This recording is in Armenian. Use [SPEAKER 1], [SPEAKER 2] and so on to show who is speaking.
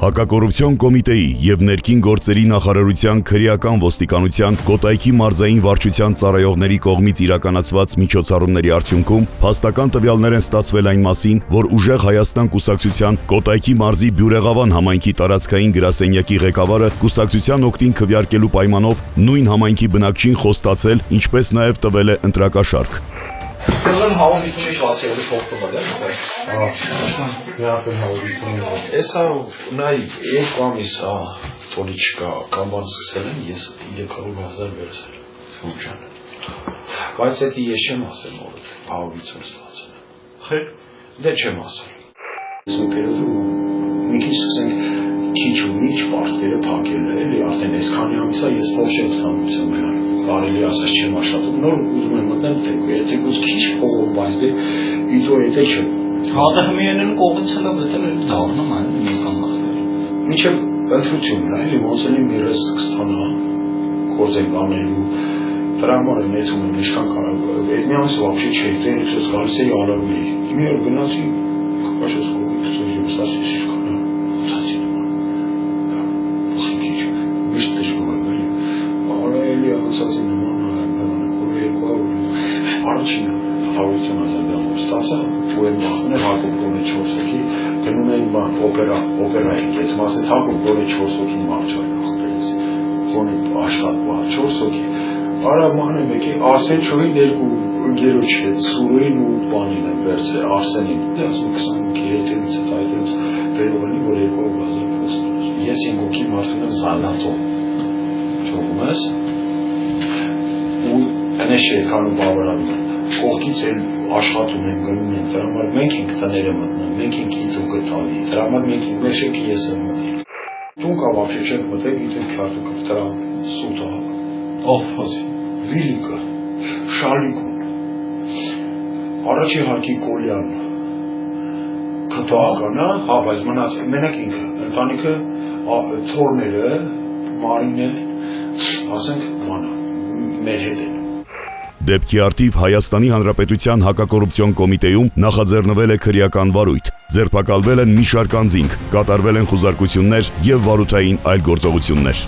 [SPEAKER 1] Հակակոռուպցիոն կոմիտեի եւ ներքին գործերի նախարարության քրեական ոստիկանության Կոտայքի մարզային վարչության ծառայողների կողմից իրականացված միջոցառումների արդյունքում փաստական տվյալներ են ստացվել այն մասին, որ Ուժեղ Հայաստան կուսակցության Կոտայքի մարզի Բյուրեղավան համայնքի տարածքային գրասենյակի ղեկավարը կուսակցության օգտին քվեարկելու պայմանով նույն համայնքի բնակչին խոստացել, ինչպես նաեւ տվել է ընտրակաշարք։
[SPEAKER 2] Դեռ հավաքությունը շացիալի փոխվում է, Էսա նայ երկու ամիս տոնի չկա, կամբան սկսել են, ես 300,000 վերցել, Սուրճան։ Բայց էդի ես չեմ ասել մորդ, հավաքություն ստացել։ Խեր, դե չեմ ասել։ Սու պերիոդում մի քիչ սկսենք քիչ ու միջ պարտքերը փակել է, էլի արդեն այսքանի ամիսա ես փող չեմ ստանում նրան։ Կարելի ասած չեմ աշխատում, նոր ուզում եմ մտնել թեկուզ քիչ փողով, բայց դե իդո եթե չէ։
[SPEAKER 3] Հաղը հմիենեն կողից հլը բետել էլ դառնում այն մեկան մախներ։
[SPEAKER 2] Մինչև ընտրությունն է, էլի ոնց էլի մի ռես կստանա, կորձենք անելու, դրա համար է նետում եմ ինչքան կարող, այդ մի ամիս վապշի չէի, դե երեքսոց գալիս էի ալարում էի, մի օր գնացի, կաշես կողի, կծոզի սասի շիշքանա, ծացի նման, խիքիչ, միշտ դժգող եմ էլի, էլի անցածի նման, կորը երկու առաջին հավություն ազարգախով ստացա, ու են մախներ Հակոբ գոնե 4 հոգի, գնում էին բան, օպերայի, ես մասեց Հակոբ գոնե 4 հոգի մարչային ախպերից, գոնե աշխատվա 4 հոգի, արա մանեմ եկի, Արսեն չոհին երկու ընգերոչ հետ, Սուրոյին ու բանին են վերցել, Արսենին, դե ասում 20 հոգի հետևից հետ այդերից վերողնի, որ 2,000 փոստներ, ես 5 հոգի մարդուն եմ զանատով, չողում ես, ու հնեշ երկանում բավարանում են, կողքից էլ աշխատում են, գնում են, դրա համար մենք ենք տները մտնում, մենք ենք իտուկը տալի, դրա համար մենք ենք մեր շեքի ես եմ մտել։ Տուն կա վապշի չենք մտել, գիտենք քարտուկը, դրա սուտը, ովփոսի, վիլիկը, շալիկուն, առաջի հարկի կոլյան, կտողականը, բայց մնաց, մենակ ինքը, ընտանիքը, թորները, մարինը, ասենք մանա, մեր հետ են։
[SPEAKER 1] Դեպքի արդիվ Հայաստանի Հանրապետության Հակակոռուպցիոն կոմիտեում նախաձեռնվել է քրեական վարույթ, ձերբակալվել են մի շարք անձինք, կատարվել են խուզարկություններ եւ վարութային այլ գործողություններ։